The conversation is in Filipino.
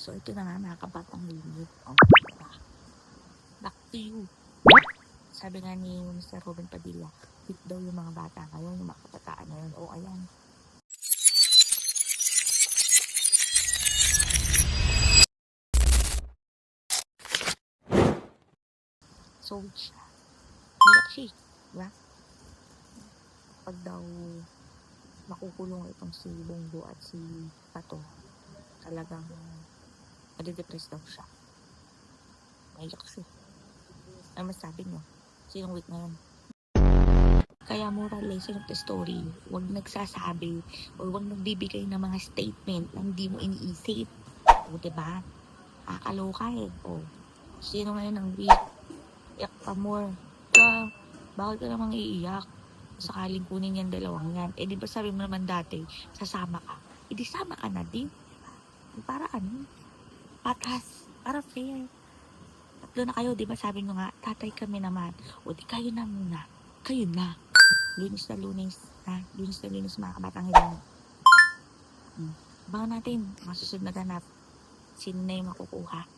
So, ito na nga mga kabatang lilit. Oh, diba? Back to you. Sabi nga ni Mr. Robin Padilla, fit daw yung mga bata ngayon, yung mga kabataan ngayon. O, ayan. So, weak siya. Iyak siya, diba? Pag daw makukulong itong si Bongo at si Pato, talagang madidepress daw siya. Maiyak siya. Ano masabi niyo? Sinong weak ngayon? Kaya moral lesson of the story, huwag nagsasabi o huwag nagbibigay ng mga statement na hindi mo iniisip. O, diba? Kakaloka eh. O, sino ngayon ang weak? Iyak pa more. Bakit ka namang iiyak? Sakaling kunin yung dalawang yan. Eh, di ba sabi mo naman dati, sasama ka? Eh, di sama ka na din. Para ano? Patas. Para fair. Tatlo na kayo, di ba sabi nyo nga, tatay kami naman. O, di kayo na muna. Kayo na. Lunes na lunes. Ha? Lunes na lunes mga kabatang hilang. Abangan natin, masusunod na ganap. Sino na yung makukuha?